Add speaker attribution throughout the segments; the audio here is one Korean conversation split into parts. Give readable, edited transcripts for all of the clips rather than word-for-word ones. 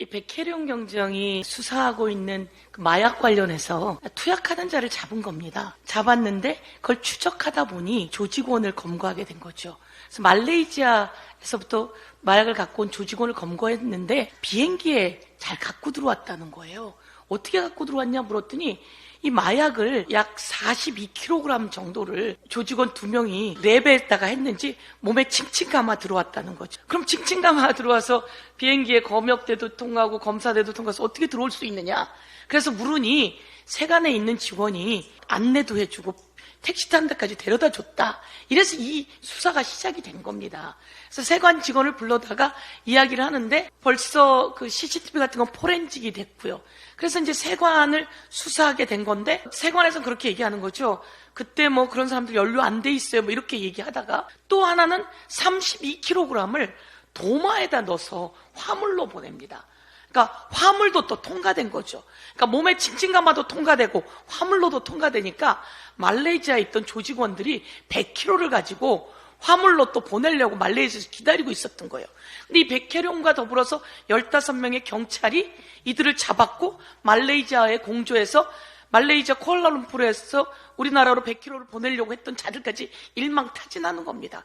Speaker 1: 이 백혜룡 경정이 수사하고 있는 그 마약 관련해서 투약하는 자를 잡은 겁니다. 잡았는데 그걸 추적하다 보니 조직원을 검거하게 된 거죠. 그래서 말레이시아에서부터 마약을 갖고 온 조직원을 검거했는데 비행기에 잘 갖고 들어왔다는 거예요. 어떻게 갖고 들어왔냐 물었더니 이 마약을 약 42kg 정도를 조직원 2명이 랩에다가 했는지 몸에 칭칭 감아 들어왔다는 거죠. 그럼 칭칭 감아 들어와서 비행기에 검역대도 통과하고 검사대도 통과해서 어떻게 들어올 수 있느냐? 그래서 물으니 세관에 있는 직원이 안내도 해주고 택시 타는 데까지 데려다 줬다. 이래서 이 수사가 시작이 된 겁니다. 그래서 세관 직원을 불러다가 이야기를 하는데 벌써 그 CCTV 같은 건 포렌직이 됐고요. 그래서 이제 세관을 수사하게 된 건데 세관에서는 그렇게 얘기하는 거죠. 그때 뭐 그런 사람들 연루 안 돼 있어요. 뭐 이렇게 얘기하다가 또 하나는 32kg을 도마에다 넣어서 화물로 보냅니다. 그러니까 화물도 또 통과된 거죠. 그러니까 몸에 칭칭 감아도 통과되고 화물로도 통과되니까 말레이시아에 있던 조직원들이 100kg를 가지고 화물로 또 보내려고 말레이시아에서 기다리고 있었던 거예요. 근데 이 백혜룡과 더불어서 15명의 경찰이 이들을 잡았고 말레이시아의 공조에서 말레이시아 쿠알라룸푸르에서 우리나라로 100kg를 보내려고 했던 자들까지 일망타진하는 겁니다.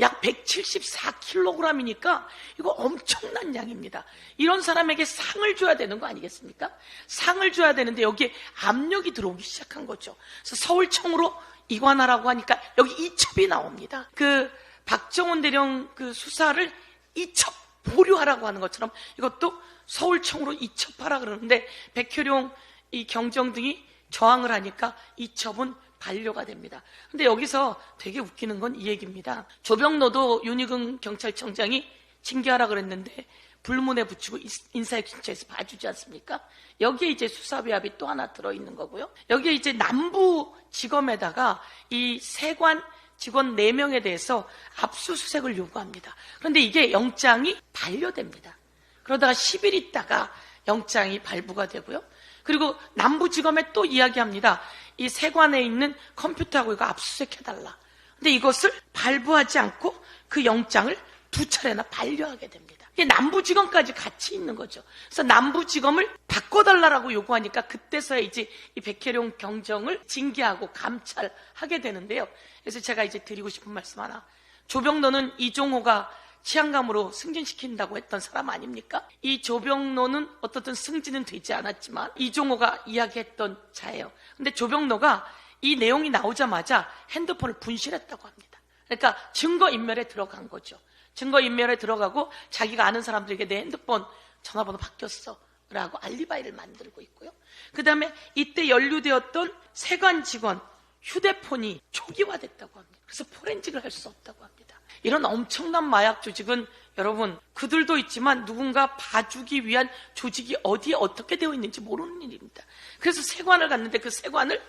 Speaker 1: 약 174kg이니까 이거 엄청난 양입니다. 이런 사람에게 상을 줘야 되는 거 아니겠습니까? 상을 줘야 되는데 여기에 압력이 들어오기 시작한 거죠. 그래서 서울청으로 이관하라고 하니까 여기 이첩이 나옵니다. 그 박정훈 대령 그 수사를 이첩 보류하라고 하는 것처럼 이것도 서울청으로 이첩하라 그러는데 백혜룡 이 경정 등이 저항을 하니까 이첩은 반려가 됩니다. 근데 여기서 되게 웃기는 건 이 얘기입니다. 조병노도 윤희근 경찰청장이 징계하라 그랬는데 불문에 붙이고 인사혁신처에서 봐주지 않습니까? 여기에 이제 수사배합이 또 하나 들어있는 거고요. 여기에 이제 남부지검에다가 이 세관 직원 4명에 대해서 압수수색을 요구합니다. 그런데 이게 영장이 반려됩니다. 그러다가 10일 있다가 영장이 발부가 되고요. 그리고 남부지검에 또 이야기합니다. 이 세관에 있는 컴퓨터하고 이거 압수수색해달라. 근데 이것을 발부하지 않고 그 영장을 2차례나 반려하게 됩니다. 이게 남부지검까지 같이 있는 거죠. 그래서 남부지검을 바꿔달라고 요구하니까 그때서야 이제 이 백혜룡 경정을 징계하고 감찰하게 되는데요. 그래서 제가 이제 드리고 싶은 말씀 하나. 조병노는 이종호가 치안감으로 승진시킨다고 했던 사람 아닙니까? 이 조병노는 어떻든 승진은 되지 않았지만 이종호가 이야기했던 자예요. 근데 조병노가 이 내용이 나오자마자 핸드폰을 분실했다고 합니다. 그러니까 증거인멸에 들어간 거죠. 증거인멸에 들어가고 자기가 아는 사람들에게 내 핸드폰 전화번호 바뀌었어 라고 알리바이를 만들고 있고요. 그 다음에 이때 연루되었던 세관 직원 휴대폰이 초기화됐다고 합니다. 그래서 포렌직을 할 수 없다고 합니다. 이런 엄청난 마약 조직은 여러분 그들도 있지만 누군가 봐주기 위한 조직이 어디에 어떻게 되어 있는지 모르는 일입니다. 그래서 세관을 갔는데 그 세관을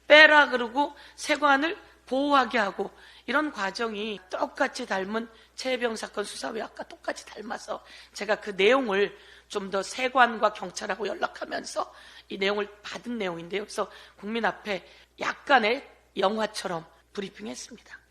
Speaker 1: 빼라 그러고 세관을 보호하게 하고 이런 과정이 똑같이 닮은 최혜병 사건 수사외학과 똑같이 닮아서 제가 그 내용을 좀 더 세관과 경찰하고 연락하면서 이 내용을 받은 내용인데요. 그래서 국민 앞에 약간의 영화처럼 브리핑했습니다.